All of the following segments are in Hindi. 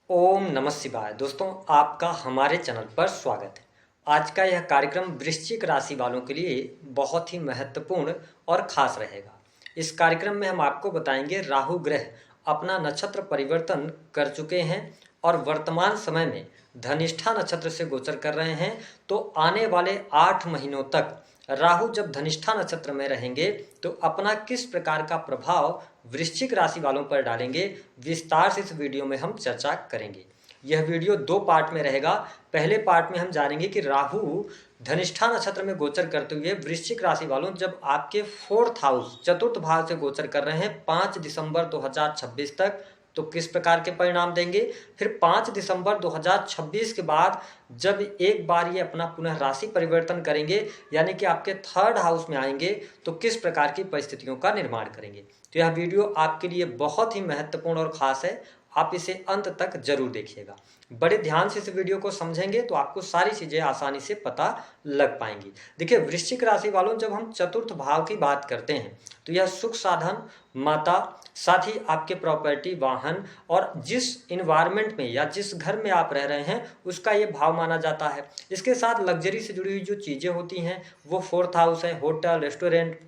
ओम नमः शिवाय। दोस्तों, आपका हमारे चैनल पर स्वागत है। आज का यह कार्यक्रम वृश्चिक राशि वालों के लिए बहुत ही महत्वपूर्ण और खास रहेगा। इस कार्यक्रम में हम आपको बताएंगे राहु ग्रह अपना नक्षत्र परिवर्तन कर चुके हैं और वर्तमान समय में धनिष्ठा नक्षत्र से गोचर कर रहे हैं। तो आने वाले 8 महीनों तक राहु जब धनिष्ठा नक्षत्र में रहेंगे तो अपना किस प्रकार का प्रभाव वृश्चिक राशि वालों पर डालेंगे, विस्तार से इस वीडियो में हम चर्चा करेंगे। यह वीडियो 2 पार्ट में रहेगा। पहले पार्ट में हम जानेंगे कि राहु धनिष्ठा नक्षत्र में गोचर करते हुए वृश्चिक राशि वालों जब आपके 4th हाउस चतुर्थ भाव से गोचर कर रहे हैं 5 दिसंबर 2026 तक, तो किस प्रकार के परिणाम देंगे। फिर 5 दिसंबर 2026 के बाद जब एक बार ये अपना पुनः राशि परिवर्तन करेंगे, यानी कि आपके 3rd हाउस में आएंगे, तो किस प्रकार की परिस्थितियों का निर्माण करेंगे। तो यह वीडियो आपके लिए बहुत ही महत्वपूर्ण और खास है। आप इसे अंत तक जरूर देखिएगा। बड़े ध्यान से इस वीडियो को समझेंगे तो आपको सारी चीजें आसानी से पता लग पाएंगी। देखिए, वृश्चिक राशि वालों जब हम चतुर्थ भाव की बात करते हैं तो यह सुख साधन, माता, साथ ही आपके प्रॉपर्टी, वाहन और जिस इन्वायरमेंट में या जिस घर में आप रह रहे हैं उसका ये भाव माना जाता है। इसके साथ लग्जरी से जुड़ी हुई जो चीजें होती हैं वो 4th हाउस है। होटल, रेस्टोरेंट,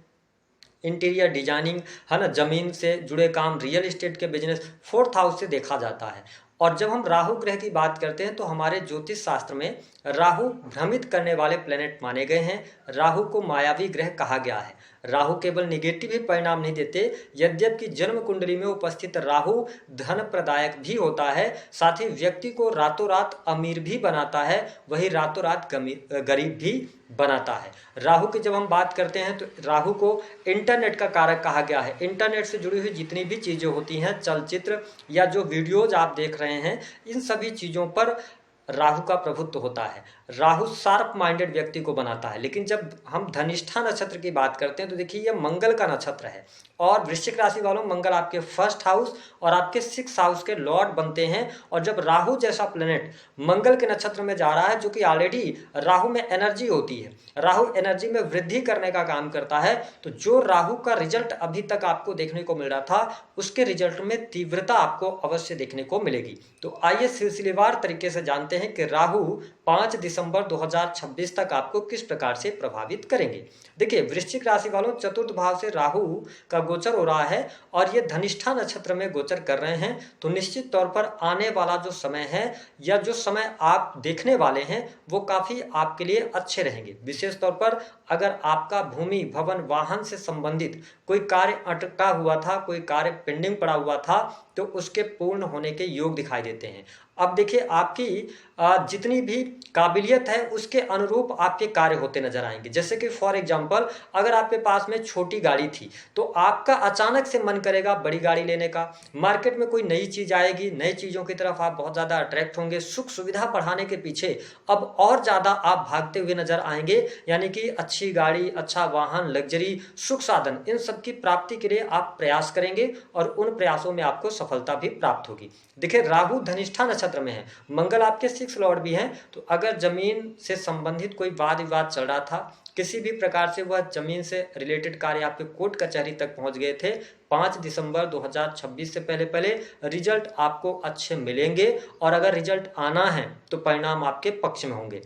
इंटीरियर डिजाइनिंग है ना, जमीन से जुड़े काम, रियल एस्टेट के बिजनेस 4th हाउस से देखा जाता है। और जब हम राहु ग्रह की बात करते हैं तो हमारे ज्योतिष शास्त्र में राहु भ्रमित करने वाले प्लेनेट माने गए हैं। राहु को मायावी ग्रह कहा गया है। राहु केवल निगेटिव ही परिणाम नहीं देते, यद्यपि जन्म कुंडली में उपस्थित राहु धन प्रदायक भी होता है, साथ ही व्यक्ति को रातों रात अमीर भी बनाता है, वही रातों रात गरीब भी बनाता है। राहु की जब हम बात करते हैं तो राहु को इंटरनेट का कारक कहा गया है। इंटरनेट से जुड़ी हुई जितनी भी चीजें होती हैं, चलचित्र या जो वीडियोज आप देख रहे हैं, इन सभी चीजों पर राहु का प्रभुत्व होता है। राहु शार्प माइंडेड व्यक्ति को बनाता है। लेकिन जब हम धनिष्ठा नक्षत्र की बात करते हैं तो देखिए यह मंगल का नक्षत्र है और वृश्चिक राशि वालों मंगल आपके 1st हाउस और आपके 6th हाउस के लॉर्ड बनते हैं। और जब राहु जैसा प्लेनेट मंगल के नक्षत्र में जा रहा है, जो कि ऑलरेडी राहु में एनर्जी होती है, राहु एनर्जी में वृद्धि करने का काम करता है, तो जो राहु का रिजल्ट अभी तक आपको देखने को मिल रहा था उसके रिजल्ट में तीव्रता आपको अवश्य देखने को मिलेगी। तो आइए सिलसिलेवार तरीके से जानते हैं कि राहु 5 दिसंबर 2026 तक आपको किस प्रकार से प्रभावित करेंगे। देखिए, वृश्चिक राशि वालों चतुर्थ भाव से राहु का गोचर हो रहा है और ये धनिष्ठा नक्षत्र में गोचर कर रहे हैं, तो निश्चित तौर पर आने वाला जो समय है या जो समय आप देखने वाले हैं वो काफी आपके लिए अच्छे रहेंगे। विशेष तौर पर अगर आपका भूमि, भवन, वाहन से संबंधित कोई कार्य अटका हुआ था, कोई कार्य पेंडिंग पड़ा हुआ था, तो उसके पूर्ण होने के योग दिखाई देते हैं। अब देखिए, आपकी जितनी भी काबिलियत है उसके अनुरूप आपके कार्य होते नजर आएंगे। जैसे कि फॉर एग्जांपल, अगर आपके पास में छोटी गाड़ी थी तो आपका अचानक से मन करेगा बड़ी गाड़ी लेने का। मार्केट में कोई नई चीज आएगी, नई चीजों की तरफ आप बहुत ज्यादा अट्रैक्ट होंगे। सुख सुविधा बढ़ाने के पीछे अब और ज्यादा आप भागते हुए नजर आएंगे, यानी कि अच्छी गाड़ी, अच्छा वाहन, लग्जरी, सुख साधन, इन सब की प्राप्ति के लिए आप प्रयास करेंगे और उन प्रयासों में आपको सफलता भी प्राप्त होगी। देखिए, राहु धनिष्ठा नक्षत्र में है, मंगल आपके 6th लॉर्ड भी हैं, तो अगर जमीन से संबंधित कोई वाद विवाद चल रहा था, किसी भी प्रकार से वह जमीन से रिलेटेड कार्य आपके कोर्ट कचहरी तक पहुंच गए थे, 5 दिसंबर 2026 से पहले पहले रिजल्ट आपको अच्छे मिलेंगे और अगर रिजल्ट आना है तो परिणाम आपके पक्ष में होंगे।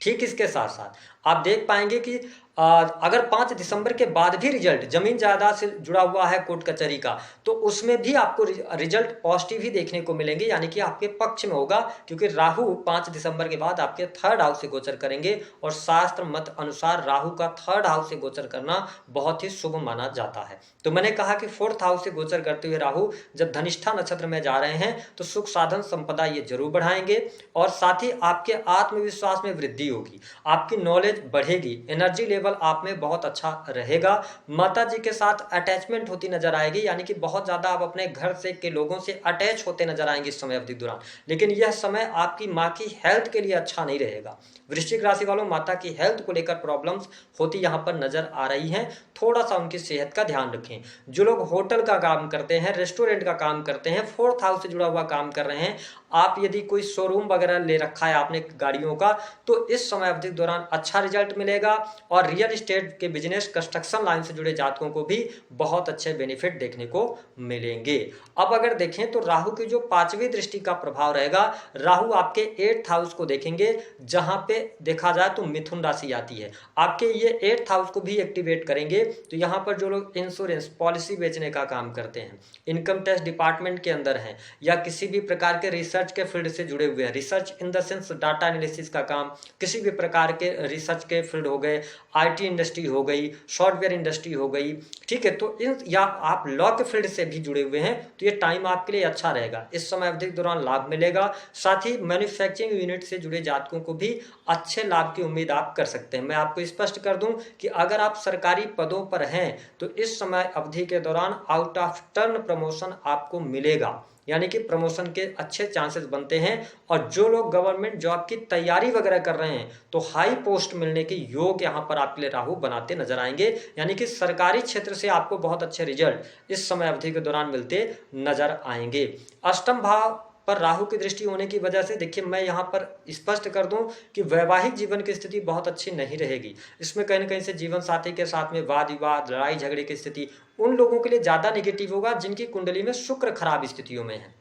ठीक इसके साथ साथ आप देख पाएंगे कि अगर 5 दिसंबर के बाद भी रिजल्ट जमीन जायदाद से जुड़ा हुआ है कोर्ट कचहरी का, तो उसमें भी आपको रिजल्ट पॉजिटिव ही देखने को मिलेंगे, यानी कि आपके पक्ष में होगा, क्योंकि राहु 5 दिसंबर के बाद आपके 3rd हाउस से गोचर करेंगे और शास्त्र मत अनुसार राहु का 3rd हाउस से गोचर करना बहुत ही शुभ माना जाता है। तो मैंने कहा कि 4th हाउस से गोचर करते हुए राहु जब धनिष्ठा नक्षत्र में जा रहे हैं तो सुख साधन संपदा ये जरूर बढ़ाएंगे और साथ ही आपके आत्मविश्वास में वृद्धि होगी, आपकी नॉलेज बढ़ेगी, एनर्जी लेवल आप में बहुत अच्छा रहेगा। माता जी के साथ अटैचमेंट होती नजर आएगी, यानी कि बहुत ज्यादा आप अपने घर से के लोगों से अटैच होते नजर आएंगे इस समय अवधि दौरान। लेकिन यह समय आपकी माँ की हेल्थ के लिए अच्छा नहीं रहेगा। वृश्चिक राशि वालों माता की हेल्थ को लेकर प्रॉब्लम्स होती यहाँ पर नजर आ रही हैं, थोड़ा सा उनकी सेहत का ध्यान रखें। जो लोग होटल का काम करते हैं, रेस्टोरेंट का काम करते हैं, 4th हाउस से जुड़ा हुआ काम कर रहे हैं, आप यदि कोई शोरूम वगैरह ले रखा है आपने गाड़ियों का, तो इस समय अवधि के दौरान अच्छा रिजल्ट मिलेगा और रियल इस्टेट के बिजनेस, कंस्ट्रक्शन लाइन से जुड़े जातकों को भी बहुत अच्छे बेनिफिट देखने को मिलेंगे। अब अगर देखें तो राहु की जो 5वीं दृष्टि का प्रभाव रहेगा, राहु आपके 8th हाउस को देखेंगे, जहां पे देखा जाए तो मिथुन राशि आती है, आपके ये 8th हाउस को भी एक्टिवेट करेंगे। तो यहाँ पर जो लोग इंश्योरेंस पॉलिसी बेचने का काम करते हैं, इनकम टैक्स डिपार्टमेंट के अंदर हैं, या किसी भी प्रकार के रिसर्च के फील्ड से जुड़े हुए हैं, research in the sense data analysis का काम, किसी भी प्रकार के रिसर्च के फील्ड हो गए, आईटी इंडस्ट्री हो गई, सॉफ्टवेयर इंडस्ट्री हो गई, ठीक है, तो इन या आप लॉ के फील्ड से भी जुड़े हुए हैं, तो ये टाइम आपके लिए अच्छा रहेगा। इस समय अवधि के दौरान लाभ मिलेगा। साथ ही मैन्युफैक्चरिंग यूनिट से जुड़े जातकों को भी अच्छे लाभ की उम्मीद आप कर सकते हैं। मैं आपको स्पष्ट कर दूं कि अगर आप सरकारी पदों पर हैं तो इस समय अवधि के दौरान आउट ऑफ टर्न प्रमोशन आपको मिलेगा, यानी कि प्रमोशन के अच्छे चांसेस बनते हैं। और जो लोग गवर्नमेंट जॉब की तैयारी वगैरह कर रहे हैं तो हाई पोस्ट मिलने के योग यहाँ पर आपके लिए राहु बनाते नजर आएंगे, यानी कि सरकारी क्षेत्र से आपको बहुत अच्छे रिजल्ट इस समय अवधि के दौरान मिलते नजर आएंगे। अष्टम भाव पर राहु की दृष्टि होने की वजह से देखिए, मैं यहाँ पर स्पष्ट कर दूं कि वैवाहिक जीवन की स्थिति बहुत अच्छी नहीं रहेगी। इसमें कहीं ना कहीं से जीवन साथी के साथ में वाद विवाद, लड़ाई झगड़े की स्थिति उन लोगों के लिए ज्यादा नेगेटिव होगा जिनकी कुंडली में शुक्र खराब स्थितियों में है।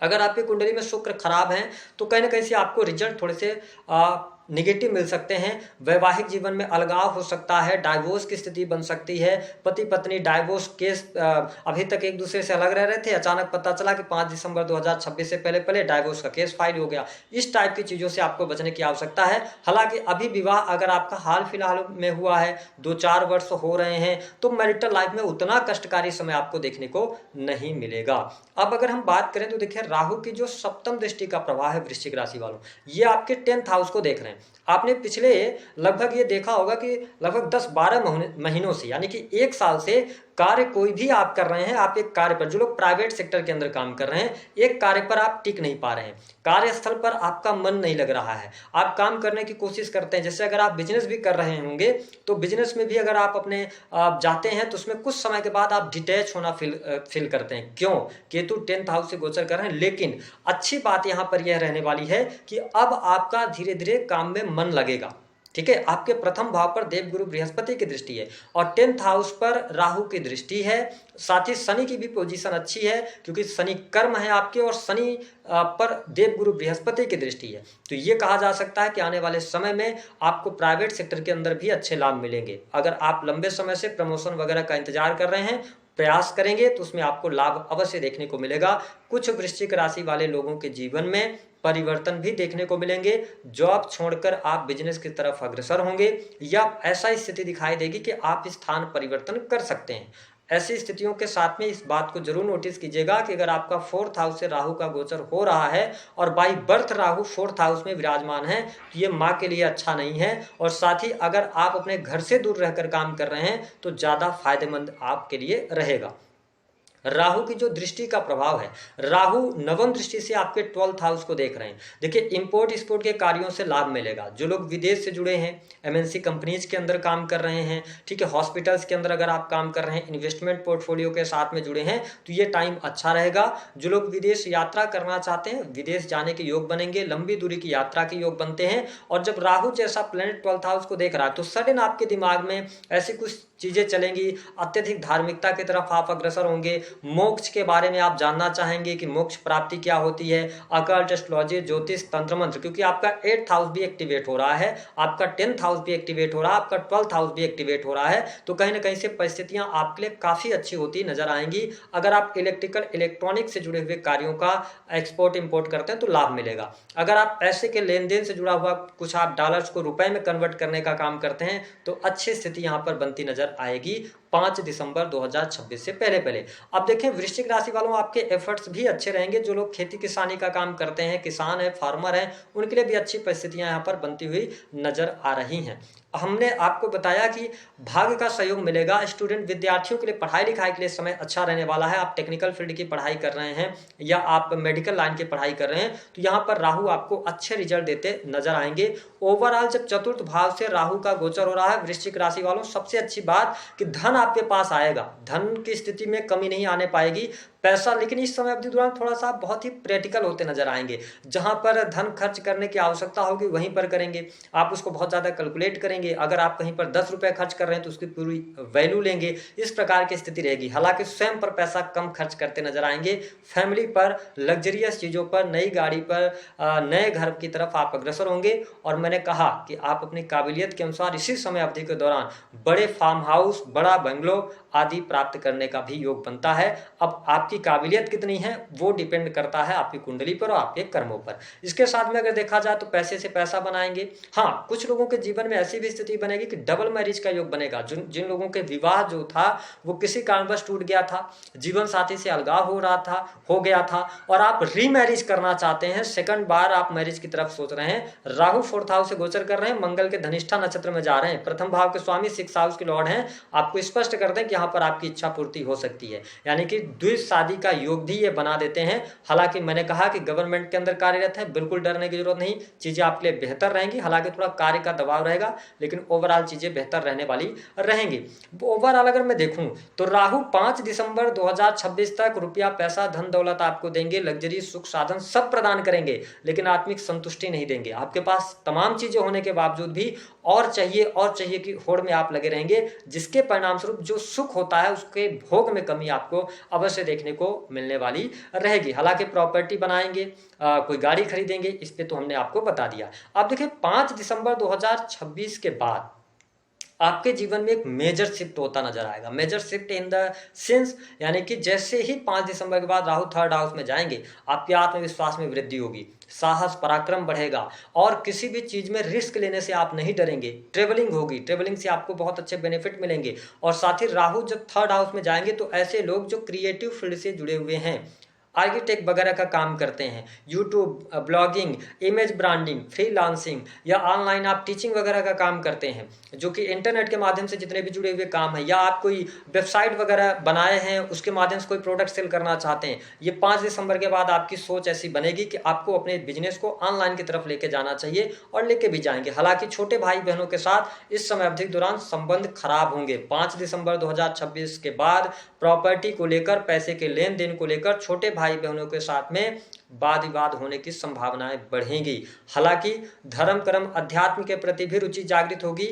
अगर आपकी कुंडली में शुक्र खराब है तो कहीं ना कहीं से आपको रिजल्ट थोड़े से निगेटिव मिल सकते हैं। वैवाहिक जीवन में अलगाव हो सकता है, डाइवोर्स की स्थिति बन सकती है, पति पत्नी डाइवोर्स केस, अभी तक एक दूसरे से अलग रह रहे थे, अचानक पता चला कि 5 दिसंबर 2026 से पहले पहले डाइवोर्स का केस फाइल हो गया। इस टाइप की चीज़ों से आपको बचने की आवश्यकता है। हालांकि अभी विवाह अगर आपका हाल फिलहाल में हुआ है, 2-4 वर्ष हो रहे हैं, तो मैरिटल लाइफ में उतना कष्टकारी समय आपको देखने को नहीं मिलेगा। अब अगर हम बात करें तो देखिए, राहु की जो 7th दृष्टि का प्रभाव है वृश्चिक राशि वालों, ये आपके 10th हाउस को देख रहे हैं। आपने पिछले लगभग ये देखा होगा कि लगभग 10-12 महीनों से, यानी कि 1 साल से कार्य कोई भी आप कर रहे हैं, आप एक कार्य पर, जो लोग प्राइवेट सेक्टर के अंदर काम कर रहे हैं, एक कार्य पर आप टिक नहीं पा रहे हैं, कार्यस्थल पर आपका मन नहीं लग रहा है, आप काम करने की कोशिश करते हैं। जैसे अगर आप बिजनेस भी कर रहे होंगे तो बिजनेस में भी अगर आप अपने जाते हैं तो उसमें कुछ समय के बाद आप डिटैच होना फील करते हैं। क्यों? केतु 10th हाउस से गोचर कर रहे हैं। लेकिन अच्छी बात यहाँ पर यह रहने वाली है कि अब आपका धीरे धीरे काम में मन लगेगा। ठीक है, आपके प्रथम भाव पर देवगुरु बृहस्पति की दृष्टि है और 10th हाउस पर राहु की दृष्टि है। साथ ही शनि की भी पोजीशन अच्छी है, क्योंकि शनि कर्म है आपके और शनि पर देवगुरु बृहस्पति की दृष्टि है। तो ये कहा जा सकता है कि आने वाले समय में आपको प्राइवेट सेक्टर के अंदर भी अच्छे लाभ मिलेंगे। अगर आप लंबे समय से प्रमोशन वगैरह का इंतजार कर रहे हैं, प्रयास करेंगे, तो उसमें आपको लाभ अवश्य देखने को मिलेगा। कुछ वृश्चिक राशि वाले लोगों के जीवन में परिवर्तन भी देखने को मिलेंगे। जॉब छोड़कर आप बिजनेस की तरफ अग्रसर होंगे, या ऐसा स्थिति दिखाई देगी कि आप स्थान परिवर्तन कर सकते हैं। ऐसी स्थितियों के साथ में इस बात को जरूर नोटिस कीजिएगा कि अगर आपका 4th हाउस से राहु का गोचर हो रहा है और by birth Rahu 4th house में विराजमान है, तो ये माँ के लिए अच्छा नहीं है। और साथ ही अगर आप अपने घर से दूर रहकर काम कर रहे हैं तो ज़्यादा फायदेमंद आपके लिए रहेगा। राहु की जो दृष्टि का प्रभाव है, राहु 9वीं दृष्टि से आपके 12th हाउस को देख रहे हैं। देखिए, इंपोर्ट एक्सपोर्ट के कार्यों से लाभ मिलेगा। जो लोग विदेश से जुड़े हैं, एमएनसी कंपनीज के अंदर काम कर रहे हैं, ठीक है, हॉस्पिटल्स के अंदर अगर आप काम कर रहे हैं, इन्वेस्टमेंट पोर्टफोलियो के साथ में जुड़े हैं, तो ये टाइम अच्छा रहेगा। जो लोग विदेश यात्रा करना चाहते हैं, विदेश जाने के योग बनेंगे, लंबी दूरी की यात्रा के योग बनते हैं। और जब राहु जैसा प्लेनेट 12th हाउस को देख रहा है तो सडन आपके दिमाग में ऐसी कुछ चीजें चलेंगी, अत्यधिक धार्मिकता की तरफ आप अग्रसर होंगे, मोक्ष के बारे में आप जानना चाहेंगे कि मोक्ष प्राप्ति क्या होती है, अकल्ट, एस्ट्रोलॉजी, ज्योतिष, तंत्र मंत्र, क्योंकि आपका 8th हाउस भी एक्टिवेट हो रहा है, आपका 10th हाउस भी एक्टिवेट हो रहा है, आपका 12th हाउस भी एक्टिवेट हो रहा है। तो कहीं ना कहीं से परिस्थितियां आपके लिए काफी अच्छी होती नजर आएंगी। अगर आप इलेक्ट्रिकल इलेक्ट्रॉनिक से जुड़े हुए कार्यों का एक्सपोर्ट इंपोर्ट करते हैं तो लाभ मिलेगा। अगर आप पैसे के लेन देन से जुड़ा हुआ कुछ आप डॉलर्स को रुपए में कन्वर्ट करने का काम करते हैं तो अच्छी स्थिति यहाँ पर बनती नजर आएगी 5 दिसंबर 2026 से पहले पहले। अब देखें, वृश्चिक राशि वालों, आपके एफर्ट्स भी अच्छे रहेंगे। जो लोग खेती किसानी का काम करते हैं, किसान है, फार्मर है, उनके लिए भी अच्छी परिस्थितियां यहाँ पर बनती हुई नजर आ रही हैं। हमने आपको बताया कि भाग्य का सहयोग मिलेगा। स्टूडेंट विद्यार्थियों के लिए पढ़ाई लिखाई के लिए समय अच्छा रहने वाला है। आप टेक्निकल फील्ड की पढ़ाई कर रहे हैं या आप मेडिकल लाइन की पढ़ाई कर रहे हैं तो यहाँ पर राहु आपको अच्छे रिजल्ट देते नजर आएंगे। ओवरऑल जब 4th भाव से राहु का गोचर हो रहा है वृश्चिक राशि वालों, सबसे अच्छी बात कि धन आपके पास आएगा, धन की स्थिति में कमी नहीं आने पाएगी। पैसा, लेकिन इस समय अवधि दौरान थोड़ा सा आप बहुत ही प्रैक्टिकल होते नजर आएंगे। जहां पर धन खर्च करने की आवश्यकता होगी वहीं पर करेंगे, आप उसको बहुत ज़्यादा कैलकुलेट करेंगे। अगर आप कहीं पर 10 रुपये खर्च कर रहे हैं तो उसकी पूरी वैल्यू लेंगे, इस प्रकार की स्थिति रहेगी। हालांकि स्वयं पर पैसा कम खर्च करते नजर आएंगे, फैमिली पर, लग्जरियस चीज़ों पर, नई गाड़ी पर, नए घर की तरफ आप अग्रसर होंगे। और मैंने कहा कि आप अपनी काबिलियत के अनुसार इसी समय अवधि के दौरान बड़े फार्म हाउस, बड़ा बंगलो आदि प्राप्त करने का भी योग बनता है। अब आपकी काबिलियत कितनी है वो डिपेंड करता है आपकी कुंडली पर और आपके कर्मों पर। इसके साथ में अगर देखा जाए तो पैसे से पैसा बनाएंगे। हाँ, कुछ लोगों के जीवन में ऐसी भी स्थिति बनेगी कि डबल मैरिज का योग बनेगा। जिन लोगों के विवाह जो था वो किसी कारणवश टूट गया था, जीवन साथी से अलगाव हो गया था और आप रीमैरिज करना चाहते हैं, सेकंड बार आप मैरिज की तरफ सोच रहे हैं। राहु 4th हाउस से गोचर कर रहे हैं, मंगल के धनिष्ठा नक्षत्र में जा रहे हैं, प्रथम भाव के स्वामी 6th हाउस के लॉर्ड हैं। आपको स्पष्ट कर दें कि यहाँ पर आपकी इच्छा पूर्ति हो सकती है, यानी कि द्विज शादी का योग भी ये बना देते हैं। हालांकि मैंने कहा कि गवर्नमेंट के अंदर कार्यरत है, बिल्कुल डरने की जरूरत नहीं, चीजें आपके लिए बेहतर रहेंगी। हालांकि थोड़ा कार्य का दबाव रहेगा, लेकिन ओवरऑल चीजें बेहतर रहने वाली रहेंगी। ओवरऑल अगर मैं देखूं तो राहु 5 दिसंबर 2026 तक रुपया, पैसा, धन दौलत आपको देंगे, लग्जरी, सुख, साधन सब प्रदान करेंगे, लेकिन आत्मिक संतुष्टि नहीं देंगे। आपके पास तमाम चीजें होने के बावजूद भी और चाहिए की होड़ में आप लगे रहेंगे, जिसके परिणाम स्वरूप जो सुख होता है उसके भोग में कमी आपको अवश्य देखने को मिलने वाली रहेगी। हालांकि प्रॉपर्टी बनाएंगे, कोई गाड़ी खरीदेंगे, इस पे तो हमने आपको बता दिया। अब देखिए 5 दिसंबर 2026 के बाद आपके जीवन में एक मेजर शिफ्ट होता नजर आएगा। Major shift in the sense, यानी कि जैसे ही 5 दिसंबर के बाद राहु 3rd हाउस में जाएंगे, आपके आत्मविश्वास में वृद्धि होगी, साहस पराक्रम बढ़ेगा और किसी भी चीज में रिस्क लेने से आप नहीं डरेंगे। ट्रेवलिंग होगी, ट्रेवलिंग से आपको बहुत अच्छे बेनिफिट मिलेंगे। और साथ ही राहु जब 3rd हाउस में जाएंगे तो ऐसे लोग जो क्रिएटिव फील्ड से जुड़े हुए हैं, आर्किटेक्ट वगैरह का काम करते हैं, YouTube, blogging, image branding, freelancing या ऑनलाइन आप टीचिंग वगैरह का काम करते हैं, जो कि इंटरनेट के माध्यम से जितने भी जुड़े हुए काम है, या आप कोई वेबसाइट वगैरह बनाए हैं उसके माध्यम से कोई प्रोडक्ट सेल करना चाहते हैं, ये 5 दिसंबर के बाद आपकी सोच ऐसी बनेगी कि आपको अपने बिजनेस को ऑनलाइन की तरफ लेके जाना चाहिए और लेके भी जाएंगे। हालांकि छोटे भाई बहनों के साथ इस समय अवधि के दौरान संबंध खराब होंगे। 5 दिसंबर 2026 के बाद प्रॉपर्टी को लेकर, पैसे के लेन देन को लेकर छोटे भाई बहनों के साथ में वाद विवाद होने की संभावनाएं बढ़ेंगी। हालांकि धर्म, कर्म, अध्यात्म के प्रति भी रुचि जागृत होगी।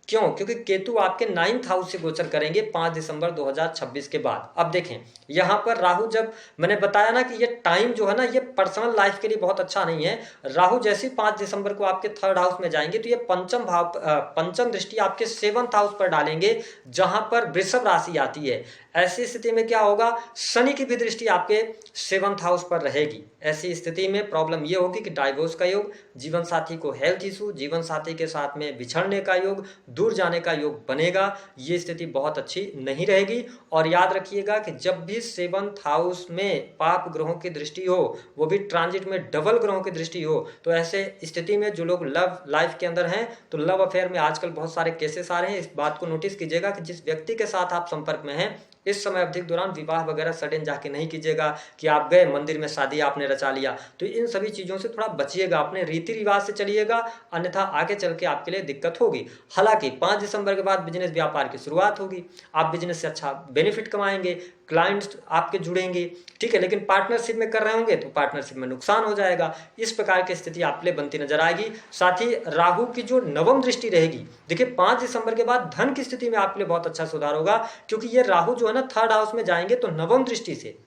क्यों? क्योंकि केतु आपके 9th हाउस से गोचर करेंगे 5 दिसंबर 2026 के बाद। अब देखें यहां पर राहु, जब मैंने बताया ना कि ये टाइम जो है ना ये पर्सनल लाइफ के लिए बहुत अच्छा नहीं है। राहु जैसे 5 दिसंबर को आपके 3rd हाउस में जाएंगे तो ये पंचम दृष्टि आपके 7th हाउस पर डालेंगे, जहां पर वृषभ राशि आती है। ऐसी स्थिति में क्या होगा, शनि की भी दृष्टि आपके 7th हाउस पर रहेगी। ऐसी स्थिति में प्रॉब्लम ये होगी कि डाइवोर्स का योग, जीवन साथी को हेल्थ इशू, जीवन साथी के साथ में बिछड़ने का योग, दूर जाने का योग बनेगा। ये स्थिति बहुत अच्छी नहीं रहेगी। और याद रखिएगा कि जब भी 7th हाउस में पाप ग्रहों की दृष्टि हो, वो भी ट्रांजिट में डबल ग्रहों की दृष्टि हो, तो ऐसे स्थिति में जो लोग लव लाइफ के अंदर हैं, तो लव अफेयर में आजकल बहुत सारे केसेस आ रहे हैं। इस बात को नोटिस कीजिएगा कि जिस व्यक्ति के साथ आप संपर्क में हैं, इस समय अवधि के दौरान विवाह वगैरह सडन जाके नहीं कीजिएगा कि आप गए मंदिर में शादी आपने रचा लिया। तो इन सभी चीजों से थोड़ा बचिएगा, अपने रीति रिवाज से चलिएगा, अन्यथा आगे चल के आपके लिए दिक्कत होगी। हालांकि 5 दिसंबर के बाद बिजनेस व्यापार की शुरुआत होगी, आप बिजनेस से अच्छा बेनिफिट कमाएंगे, क्लाइंट्स आपके जुड़ेंगे, ठीक है। लेकिन पार्टनरशिप में कर रहे होंगे तो पार्टनरशिप में नुकसान हो जाएगा। इस प्रकार की स्थिति आप लिए बनती नजर आएगी। साथ ही राहु की जो 9वीं दृष्टि रहेगी, देखिए 5 दिसंबर के बाद धन की स्थिति में आपके लिए बहुत अच्छा सुधार होगा, क्योंकि ये राहु जो है ना 3rd हाउस में जाएंगे तो 9वीं दृष्टि से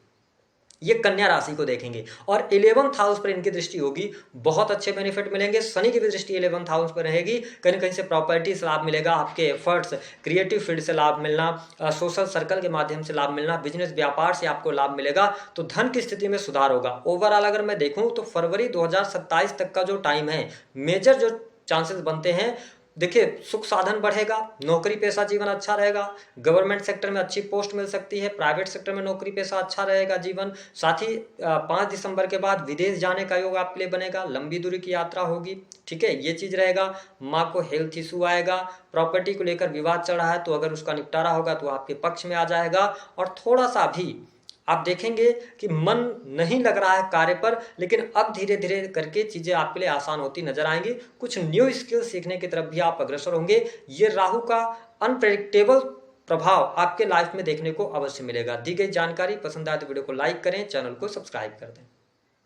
ये कन्या राशि को देखेंगे और 11th हाउस पर इनकी दृष्टि होगी। बहुत अच्छे बेनिफिट मिलेंगे। शनि की भी दृष्टि 11th हाउस पर रहेगी। कहीं ना कहीं से प्रॉपर्टी से लाभ मिलेगा, आपके एफर्ट्स, क्रिएटिव फील्ड से लाभ मिलना, सोशल सर्कल के माध्यम से लाभ मिलना, बिजनेस व्यापार से आपको लाभ मिलेगा। तो धन की स्थिति में सुधार होगा। ओवरऑल अगर मैं देखूं तो फरवरी 2027 तक का जो टाइम है, मेजर जो चांसेस बनते हैं, देखिए सुख साधन बढ़ेगा, नौकरी पेशा जीवन अच्छा रहेगा, गवर्नमेंट सेक्टर में अच्छी पोस्ट मिल सकती है, प्राइवेट सेक्टर में नौकरी पेशा अच्छा रहेगा जीवन। साथ ही 5 दिसंबर के बाद विदेश जाने का योग आपके लिए बनेगा, लंबी दूरी की यात्रा होगी, ठीक है, ये चीज रहेगा। माँ को हेल्थ इशू आएगा, प्रॉपर्टी को लेकर विवाद चल रहा है तो अगर उसका निपटारा होगा तो आपके पक्ष में आ जाएगा। और थोड़ा सा भी आप देखेंगे कि मन नहीं लग रहा है कार्य पर, लेकिन अब धीरे धीरे करके चीजें आपके लिए आसान होती नजर आएंगी। कुछ न्यू स्किल सीखने की तरफ भी आप अग्रसर होंगे। ये राहु का अनप्रेडिक्टेबल प्रभाव आपके लाइफ में देखने को अवश्य मिलेगा। दी गई जानकारी पसंद आए तो वीडियो को लाइक करें, चैनल को सब्सक्राइब कर दें।